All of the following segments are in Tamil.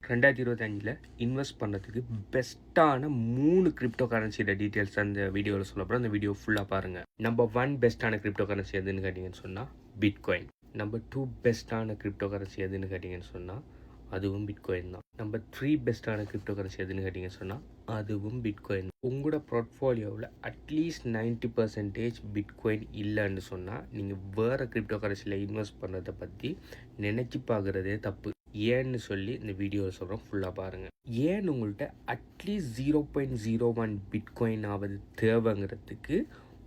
2025 இன்வெஸ்ட் பண்ணுறதுக்கு பெஸ்ட்டான 3 கிரிப்டோ கரன்சியோட டீட்டெயில்ஸ் அந்த வீடியோவில் சொல்ல போகிறோம். அந்த வீடியோ ஃபுல்லாக பாருங்கள். நம்பர் 1 பெஸ்ட்டான கிரிப்டோ கரன்சி எதுன்னு கேட்டிங்கன்னு சொன்னால் பிட்காயின். நம்பர் 2 பெஸ்ட்டான கிரிப்டோ கரன்சி எதுன்னு கேட்டிங்கன்னு சொன்னால் அதுவும் பிட்காயின் தான். நம்பர் 3 பெஸ்ட்டான கிரிப்டோ கரன்சி எதுன்னு கேட்டிங்கன்னு சொன்னால் அதுவும் பிட்காயின். உங்களோட போர்ட்ஃபோலியோவில் அட்லீஸ்ட் 90% பிட்காயின் இல்லைன்னு சொன்னால் நீங்கள் வேறு கிரிப்டோ கரன்சியில் இன்வெஸ்ட் பண்ணுறதை பற்றி நினச்சி பார்க்குறதே தப்பு. ஏன்னு சொல்லி இந்த வீடியோவில் சொல்கிறோம், ஃபுல்லாக பாருங்கள். ஏன் உங்கள்கிட்ட அட்லீஸ்ட் 0.01 பிட்காயின் ஆவது தேவைங்கிறதுக்கு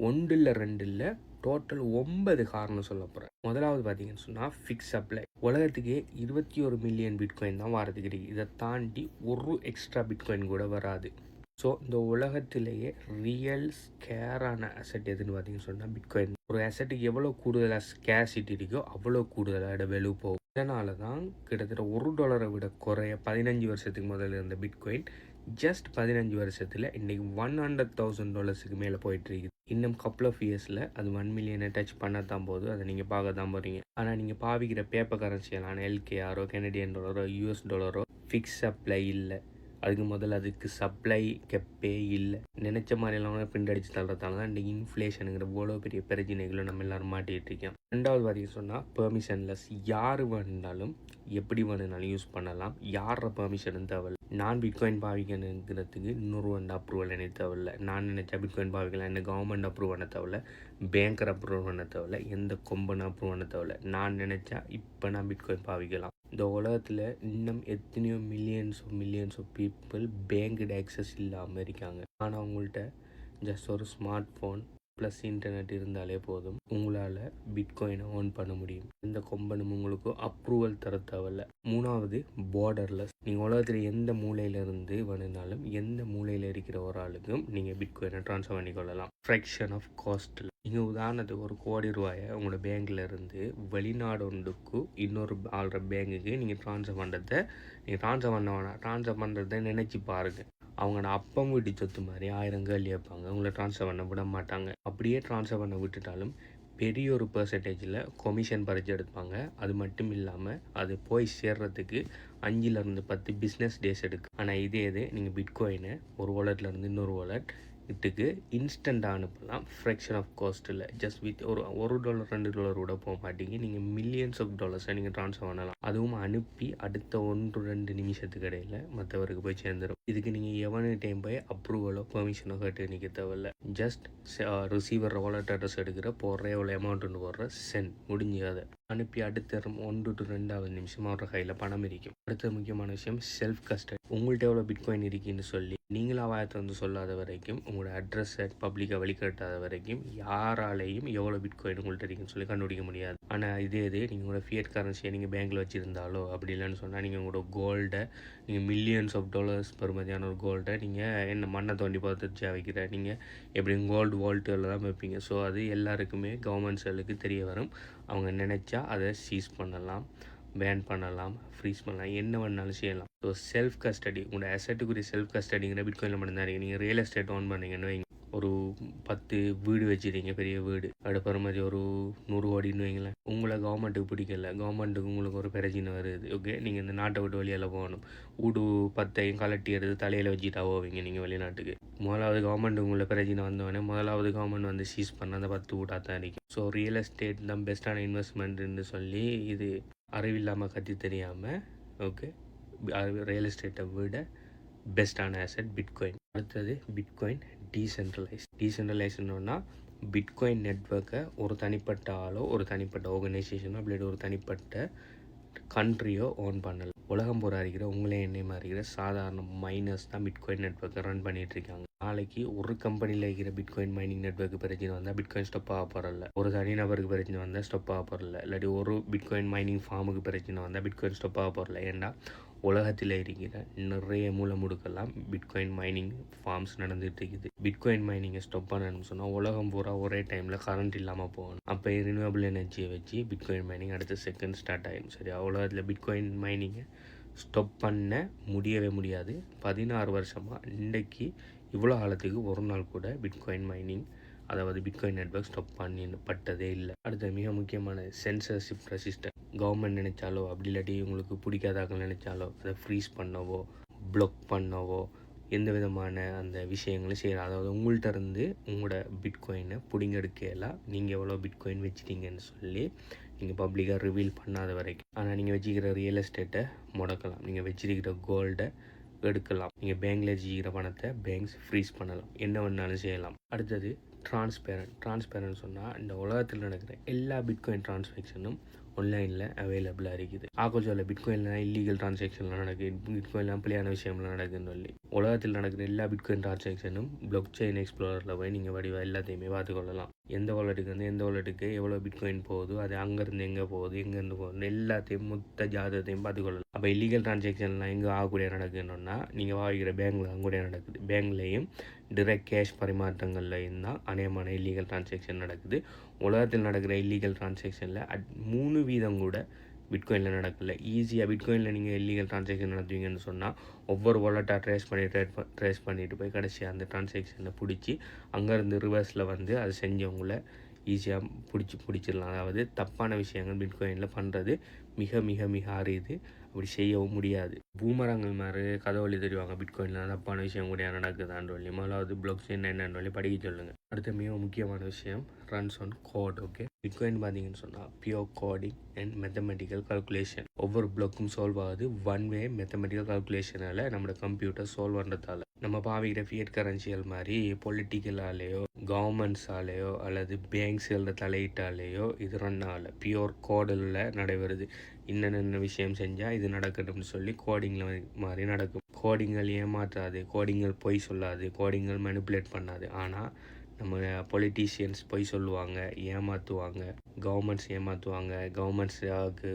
1 இல்லை 2 இல்லை டோட்டல் 9 காரணம் சொல்ல போகிறேன். முதலாவது பார்த்தீங்கன்னு சொன்னால் ஃபிக்ஸ் சப்ளை. உலகத்துக்கே 21 மில்லியன் பிட்காயின் தான் வரதுக்கு இருக்குது. இதை தாண்டி ஒரு எக்ஸ்ட்ரா பிட்காயின் கூட வராது. ஸோ இந்த உலகத்திலேயே ரியல் ஸ்கேரான அசெட் எதுன்னு பார்த்தீங்கன்னு சொன்னால் பிட்காயின். ஒரு அசெட்டுக்கு எவ்வளோ கூடுதலாக ஸ்கேசிட்டி இருக்கோ அவ்வளோ கூடுதலாக வேல்யூ போகும். இதனால தான் கிட்டத்தட்ட $1 விட குறைய 15 வருஷத்துக்கு முதல்ல இருந்த பிட்காயின் ஜஸ்ட் 15 வருஷத்தில் இன்றைக்கி $100,000 மேலே போயிட்டுருக்குது. இன்னும் கப்புள் ஆஃப் இயர்ஸில் அது 1 மில்லியனை டச் பண்ண தான் போது அதை நீங்கள் பார்க்க தான் போகிறீங்க. ஆனால் நீங்கள் பாவிக்கிற பேப்பர் கரன்சியெல்லாம் LKR கெனடியன் டாலரோ US டாலரோ ஃபிக்ஸ் சப்ளை இல்லை. அதுக்கு முதல்ல அதுக்கு சப்ளை கெப்பே இல்லை. நினச்ச மாதிரிலாம் பிரிண்ட் அடித்து தள்ளுறதால தான் இன்றைக்கி இன்ஃப்ளேஷனுங்கிற இவ்வளோ பெரிய பிரச்சனைகளும் நம்ம எல்லோரும் மாட்டிகிட்டு இருக்கோம். ரெண்டாவது பார்த்தீங்கன்னு சொன்னால் பெர்மிஷன்லெஸ். யார் வேணுனாலும் எப்படி வேணுனாலும் யூஸ் பண்ணலாம். யாரோட பெர்மிஷனும் தேவையில்லை. நான் பிட்காயின் பாவிக்கணுங்கிறதுக்கு இன்னொரு அப்ரூவல் எனக்கு தேவையில்லை. நான் நினச்சா பிட்காயின் பாவிக்கலாம். என்ன கவர்மெண்ட் அப்ரூவ் பண்ண தேவையில்லை, பேங்கர் அப்ரூவ் பண்ண தேவையில்லை, எந்த கொம்பன் அப்ரூவ் பண்ண தேவையில்லை. நான் நினச்சா இப்போ நான் பிட்காயின் பாவிக்கலாம். இந்த உலகத்தில் இன்னும் எத்தனையோ millions of people banked access இல்லாமல் இருக்காங்க. ஆனால் அவங்கள்ட்ட ஜஸ்ட் ஒரு ஸ்மார்ட் ஃபோன் ப்ளஸ் இன்டர்நெட் இருந்தாலே போதும், உங்களால் பிட்காயினை ஓன் பண்ண முடியும். எந்த கொம்பனும் உங்களுக்கு அப்ரூவல் தர தேவையில்ல. மூணாவது பார்டர்லெஸ். நீங்கள் உலகத்தில் எந்த மூலையிலிருந்து வேணுனாலும் எந்த மூலையில் இருக்கிற ஒரு ஆளுக்கும் நீங்கள் பிட்காயினை ட்ரான்ஸ்ஃபர் பண்ணிக்கொள்ளலாம். ஃப்ராக்ஷன் ஆஃப் காஸ்ட்டில். நீங்கள் உதாரணத்துக்கு ₹1 கோடி உங்களோட பேங்க்கில் இருந்து வெளிநாடு ஒன்றுக்கு இன்னொரு ஆள்ற பேங்குக்கு நீங்கள் ட்ரான்ஸ்ஃபர் பண்ணுறதை நீங்கள் ட்ரான்ஸ்ஃபர் பண்ண வேணாம். ட்ரான்ஸ்ஃபர் பண்ணுறதை நினச்சி பாருங்கள். அவங்களோட அப்பம் வீட்டு சொத்து மாதிரி 1000 கேள்வி வைப்பாங்க. உங்களை ட்ரான்ஸ்ஃபர் பண்ண விட மாட்டாங்க. அப்படியே ட்ரான்ஸ்ஃபர் பண்ண விட்டுட்டாலும் பெரிய ஒரு பெர்சன்டேஜில் கமிஷன் பறித்து எடுப்பாங்க. அது மட்டும் இல்லாமல் அது போய் சேர்றதுக்கு 5 to 10 பிஸ்னஸ் டேஸ் எடுக்கும். ஆனால் இதே நீங்கள் பிட்காயினை ஒரு வாலெட்லேருந்து இன்னொரு வாலெட் இதுக்கு இன்ஸ்டண்ட்டாக அனுப்பலாம். ஃப்ராக்ஷன் ஆஃப் காஸ்ட்டில் ஜஸ்ட் வித் ஒரு $1 $2 கூட போக மாட்டீங்க. நீங்கள் மில்லியன்ஸ் ஆஃப் டாலர்ஸை நீங்கள் ட்ரான்ஸ்ஃபர் பண்ணலாம். அதுவும் அனுப்பி அடுத்த 1-2 நிமிஷத்துக்கு இடையில் மற்றவருக்கு போய் சேர்ந்துடும். இதுக்கு நீங்கள் எவனு டைம் போய் அப்ரூவலோ பெர்மிஷனோ கேட்டு நிற்க தேவையில்லை. ஜஸ்ட் ரிசீவர் வாலெட் அட்ரஸ் எடுக்கிற போடுற எவ்வளோ அமௌண்ட்டுன்னு போடுற சென்ட் முடிஞ்சு அதை அனுப்பி அடுத்த 1 to 2 நிமிஷம் அவரோட கையில் பணம் இருக்கும். அடுத்த முக்கியமான விஷயம் செல்ஃப் கஸ்டடி. உங்கள்கிட்ட எவ்வளோ பிட்காயின் இருக்குன்னு சொல்லி நீங்களா வாயத்தை வந்து சொல்லாத வரைக்கும், உங்களோட அட்ரஸை பப்ளிக்காக வெளிக்காட்டாத வரைக்கும் யாராலையும் எவ்வளோ பிட்காயின் உங்கள்கிட்ட இருக்குன்னு சொல்லி கண்டுபிடிக்க முடியாது. ஆனால் இதே நீங்கள் உங்களோட ஃபியட் கரன்சியை நீங்கள் பேங்க்கில் வச்சுருந்தாலோ அப்படி இல்லைன்னு சொன்னால் நீங்கள் உங்களோட கோல்டை நீங்கள் மில்லியன்ஸ் ஆஃப் டாலர்ஸ் பெறுமதியான ஒரு கோல்டை நீங்கள் என்ன மண்ணை தோண்டி பார்த்துச்சா வைக்கிற நீங்கள் எப்படியும் கோல்டு வால்ட்டில் தான் வைப்பீங்க. ஸோ அது எல்லாருக்குமே கவர்மெண்ட்ஸுகளுக்கு தெரிய வரும். அவங்க நினச்சா அதை சீஸ் பண்ணலாம், பேன் பண்ணலாம், ஃப்ரீஸ் பண்ணலாம், என்ன வேணாலும் செய்யலாம். ஸோ செல்ஃப் கஸ்டடி, உங்களோட அசெட்டுக்குரிய செல்ஃப் கஸ்டடிங்கிற பிட்காயினில் மட்டும்தான் இருக்குது. நீங்கள் ரியல் எஸ்டேட் ஓன் பண்ணீங்கன்னு வைங்க, ஒரு 10 வீடு வச்சுருக்கீங்க, பெரிய வீடு, அடுப்புற மாதிரி ஒரு 100 கோடின்னு வைங்களேன். உங்களை கவர்மெண்ட்டுக்கு பிடிக்கல, கவர்மெண்ட்டுக்கு உங்களுக்கு ஒரு பிரச்சனை வருது. ஓகே, நீங்கள் இந்த நாட்டை விட்டு வெளியில் போகணும், வீடு 10ஐயும் கலட்டி எடுத்து தலையில் வச்சுட்டா போவீங்க நீங்கள் வெளிநாட்டுக்கு. முதலாவது கவர்மெண்ட் உங்களை பிரச்சனை வந்தவொடனே முதலாவது கவர்மெண்ட் வந்து சீஸ் பண்ண அந்த 10 வீட்டாக தான் இருக்கும். ஸோ ரியல் எஸ்டேட் தான் பெஸ்ட்டான இன்வெஸ்ட்மெண்ட்டுன்னு சொல்லி இது அறிவில்லாமல் கற்றி தெரியாமல், ஓகே, ரியல் எஸ்டேட்டை விட பெஸ்ட்டான அசெட் பிட்காயின். அடுத்தது பிட்காயின் டீசென்ட்ரலைஸ்னா பிட்காயின் நெட்வொர்க்கை ஒரு தனிப்பட்ட ஆளோ ஒரு தனிப்பட்ட ஆர்கனைசேஷனோ அப்படி ஒரு தனிப்பட்ட கண்ட்ரியோ ஓன் பண்ணலாம். உலகம் பூரா இருக்கிற உங்களே என்னையுமா இருக்கிற சாதாரண மைனர்ஸ் தான் பிட்காயின் நெட்வொர்க்கை ரன் பண்ணிட்டு இருக்காங்க. நாளைக்கு ஒரு கம்பெனியில் இருக்கிற பிட்காயின் மைனிங் நெட்வொர்க்கு பிரச்சனை வந்தால் பிட்காயின் ஸ்டாப் ஆக போகிறல, ஒரு தனிநபருக்கு பிரச்சனை வந்தால் ஸ்டாப் ஆக போகிறல, இல்லாட்டி ஒரு பிட்காயின் மைனிங் ஃபார்முக்கு பிரச்சனை வந்தால் பிட்காயின் ஸ்டாப் ஆக போகிறல. ஏன்னா உலகத்தில் இருக்கிற நிறைய முடுக்கெல்லாம் பிட்காயின் மைனிங் ஃபார்ம்ஸ் நடந்துகிட்டு இருக்குது. பிட்காயின் மைனிங்கை ஸ்டாப் பண்ணணும்னு சொன்னால் உலகம் பூரா ஒரே டைமில் கரண்ட் இல்லாமல் போகணும். அப்போ ரினியூவபிள் எனர்ஜியை வச்சு பிட்காயின் மைனிங் அடுத்த செகண்ட் ஸ்டார்ட் ஆகிடும். சரி, உலகத்தில் பிட்காயின் மைனிங்கை ஸ்டாப் பண்ண முடியவே முடியாது. 16 வருஷமாக இன்றைக்கு இவ்வளோ காலத்துக்கு ஒரு நாள் கூட பிட்காயின் மைனிங், அதாவது பிட்காயின் நெட்வொர்க் ஸ்டாப் பட்டதே இல்லை. அடுத்த மிக முக்கியமான சென்சர்ஷிப் ரெசிஸ்டன்ட். கவர்மெண்ட் நினைச்சாலோ அப்படி இல்லாட்டி உங்களுக்கு பிடிக்காதாக்கள் நினைச்சாலோ அதை ஃப்ரீஸ் பண்ணவோ ப்ளாக் பண்ணவோ எந்த விதமான அந்த விஷயங்களும் செய்யலாம். அதாவது உங்கள்கிட்ட இருந்து உங்களோட பிட்காயினை பிடிங்கெடுக்கலாம். நீங்கள் எவ்வளோ பிட்காயின் வச்சுட்டீங்கன்னு சொல்லி நீங்கள் பப்ளிக்காக ரிவீல் பண்ணாத வரைக்கும். ஆனால் நீங்கள் வச்சுக்கிற ரியல் எஸ்டேட்டை முடக்கலாம், நீங்கள் வச்சிருக்கிற கோல்டை எடுக்கலாம், நீங்கள் பேங்க்கில் வச்சுக்கிற பணத்தை பேங்க்ஸ் ஃப்ரீஸ் பண்ணலாம், என்ன வேணாலும் செய்யலாம். அடுத்தது டிரான்ஸ்பேரண்ட் சொன்னால் இந்த உலகத்தில் நடக்கிற எல்லா பிட்காயின் டிரான்சாக்ஷனும் ஆன்லைனில் அவைலபிளாக இருக்குது. ஆக்கோச்சோவில் பிட்காயின்லாம் இல்லீகல் டிரான்சாக்ஷன்லாம் நடக்குது, பிட்காயின்லாம் பிள்ளையான விஷயம்லாம் நடக்குதுன்னு சொல்லி உலகத்தில் நடக்கிற எல்லா பிட்காயின் டிரான்சாக்ஷனும் பிளாக் செயின் எக்ஸ்ப்ளோரரில் போய் நீங்கள் வடிவாக எல்லாத்தையுமே பார்த்துக்கொள்ளலாம். எந்த வாலெட்டுக்கு வந்து எந்த வாலெட்டுக்கு எவ்வளோ பிட்காயின் போகுது, அது அங்கேருந்து எங்கே போகுது, எங்கேருந்து போகுது, எல்லாத்தையும் மொத்த ஜாதகத்தையும் பார்த்துக்கொள்ளலாம். அப்போ இல்லீகல் டிரான்சாக்ஷன்லாம் எங்கே ஆகக்கூடிய நடக்குதுன்னா நீங்கள் வாங்கிக்கிற பேங்க்கில் அங்கூட நடக்குது. பேங்க்லேயும் டிரெக்ட் கேஷ் பரிமாற்றங்கள்லையும் தான் அநேகமான இல்லீகல் டிரான்சாக்ஷன் நடக்குது. உலகத்தில் நடக்கிற இல்லீகல் டிரான்சாக்ஷனில் 3% கூட பிட்காயினில் நடக்கல. ஈஸியாக பிட்காயினில் நீங்கள் இல்லீகல் டிரான்சாக்ஷன் நடத்துவீங்கன்னு சொன்னால் ஒவ்வொரு வாலெட்டாக ட்ரேஸ் பண்ணிட்டு போய் கடைசியாக அந்த டிரான்சாக்ஷனை பிடிச்சி அங்கேருந்து ரிவர்ஸில் வந்து அதை செஞ்சவங்கள ஈஸியாக பிடிச்சிடலாம். அதாவது தப்பான விஷயங்கள் பிட்காயினில் பண்ணுறது மிக மிக மிக அரிது, அப்படி செய்யவும் முடியாது. பூமரங்கள் மாதிரி கதவழி தெரிவாங்க பிட்காயினில் தப்பான விஷயம் கூட நடக்குதான்னு சொல்லி முதலாவது பிளாக் செயின் என்னன்னு சொல்லி படிக்க சொல்லுங்கள். அடுத்த மிக முக்கியமான விஷயம் runs on code. Okay, Bitcoin பார்த்தீங்கன்னு சொன்னால் pure coding and mathematical calculation. ஒவ்வொரு பிளாக்கும் சால்வ் ஆகுது ஒன் வே மேத்தமெட்டிக்கல் கால்குலேஷனால் நம்மளோட கம்ப்யூட்டர் சால்வ் பண்ணுறதால. நம்ம பாவிக்கிற ஃபியட் கரன்சிகள் மாதிரி பொலிட்டிக்கலாலேயோ கவர்மெண்ட்ஸாலேயோ அல்லது பேங்க்ஸுகளோட தலையீட்டாலேயோ இது ரன் ஆகலை, பியோர் கோடில் நடைபெறுது. என்னென்ன விஷயம் செஞ்சால் இது நடக்கணும்னு சொல்லி கோடிங்கில் மாதிரி நடக்கும். கோடிங்கள் ஏமாற்றாது, கோடிங்கள் பொய் சொல்லாது, கோடிங்கள் மேனிப்புலேட் பண்ணாது. ஆனால் நம்ம பொலிட்டீஷியன்ஸ் பொய் சொல்லுவாங்க, ஏமாற்றுவாங்க, கவர்மெண்ட்ஸ் ஏமாற்றுவாங்க, கவர்மெண்ட்ஸுக்கு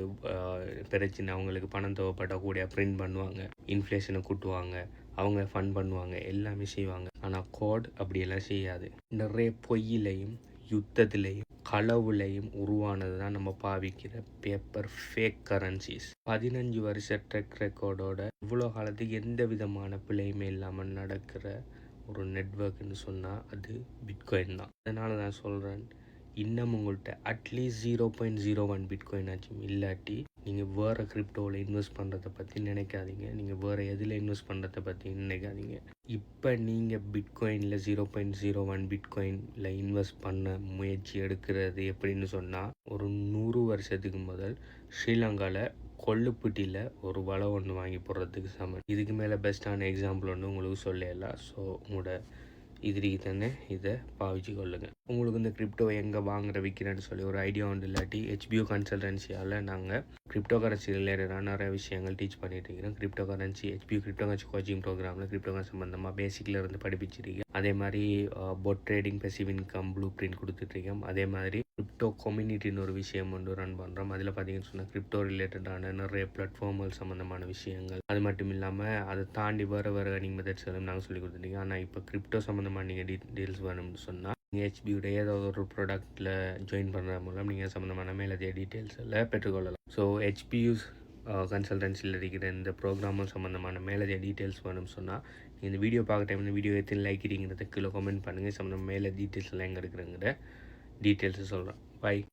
பிரச்சனை, அவங்களுக்கு பணம் தேவைப்பட்டால் கூட பிரிண்ட் பண்ணுவாங்க, இன்ஃப்ளேஷனை கூட்டுவாங்க, அவங்க ஃபண்ட் பண்ணுவாங்க, எல்லாமே செய்வாங்க. ஆனால் கோட் அப்படியெல்லாம் செய்யாது. நிறைய பொய்யிலையும் யுத்தத்திலையும் களவுலையும் உருவானது தான் நம்ம பாவிக்கிற பேப்பர் ஃபேக் கரன்சிஸ். 15 வருஷ ட்ரெக் ரெக்கார்டோட இவ்வளோ காலத்துக்கு எந்த விதமான பிழையுமே இல்லாமல் நடக்கிற ஒரு நெட்வொர்க்னு சொன்னால் அது பிட்காயின் தான். அதனால நான் சொல்கிறேன், இன்னும் உங்கள்கிட்ட அட்லீஸ்ட் 0.01 பிட்காயின் ஆச்சும் இல்லாட்டி நீங்கள் வேறு கிரிப்டோவில் இன்வெஸ்ட் பண்ணுறதை பற்றி நினைக்காதீங்க, நீங்கள் வேறு எதில் இன்வெஸ்ட் பண்ணுறதை பற்றி நினைக்காதீங்க. இப்போ நீங்கள் பிட்காயினில் 0.01 பிட்காயினில் இன்வெஸ்ட் பண்ண முயற்சி எடுக்கிறது எப்படின்னு சொன்னால், ஒரு 100 வருஷத்துக்கு முதல் ஸ்ரீலங்காவில் கொள்ளுப்பட்டியில் ஒரு வலை ஒன்று வாங்கி போடுறதுக்கு சமம். இதுக்கு மேலே பெஸ்ட்டான எக்ஸாம்பிள் ஒன்று உங்களுக்கு சொல்லலாம். ஸோ உங்களோட இதுக்கு தானே இதை பாவிச்சு கொள்ளுங்கள். உங்களுக்கு இந்த கிரிப்டோ எங்கே வாங்குற விற்கிறேன்னு சொல்லி ஒரு ஐடியா ஒன்று இல்லாட்டி HBO கன்சல்டன்சியால் நாங்கள் கிரிப்டோ கரன்சி ரிலேட்டடான நிறைய விஷயங்கள் டீச் பண்ணிட்டு இருக்கிறோம். Cryptocurrency cryptocurrency coaching ப்ரோக்ராமில் கிரிப்டோ கரன்சி சம்மந்தமாக பேசிக்கில் இருந்து படிப்பிச்சிருக்கேன். அதே மாதிரி bot trading, passive income blueprint கொடுத்துட்ருக்கோம். அதே மாதிரி கிரிப்டோ கம்யூனிட்டின்னு ஒரு விஷயம் ஒன்று ரன் பண்ணுறோம். அதில் பார்த்தீங்கன்னு சொன்னால் கிரிப்டோ ரிலேட்டடான நிறைய பிளாட்ஃபார்ம்கள் சம்மந்தமான விஷயங்கள், அது மட்டும் இல்லாமல் அதை தாண்டி வேறு ஏர்னிங் மெத்தட்ஸ்களும் நாங்கள் சொல்லி கொடுத்துருக்கோம். ஆனால் இப்போ கிரிப்டோ சம்மந்தமாக நீங்கள் டீட்டெயில்ஸ் வேணும்னு சொன்னால் நீங்கள் HBயோட ஏதாவது ஒரு ப்ராடக்ட்டில் ஜாயின் பண்ணுற மூலம் நீங்கள் சம்மந்தமான மேலதிக டீட்டெயில்ஸ் எல்லாம் பெற்றுக்கொள்ளலாம். ஸோ HBயூஸ் கன்சல்டன்சியில் இருக்கிற இந்த ப்ரோக்ராமும் சம்மந்தமான மேலதிக டீட்டெயில்ஸ் வேணும்னு சொன்னால் இந்த வீடியோ பார்க்க டைம் இந்த வீடியோ எத்தனை லைக் இருக்கிறத கீழே கமெண்ட் பண்ணுங்கள். சம்மந்தமாக மேலே டீட்டெயில்ஸ் எல்லாம் எங்கே இருக்கிறங்கிற டீட்டெயில்ஸை சொல்கிறேன். பை.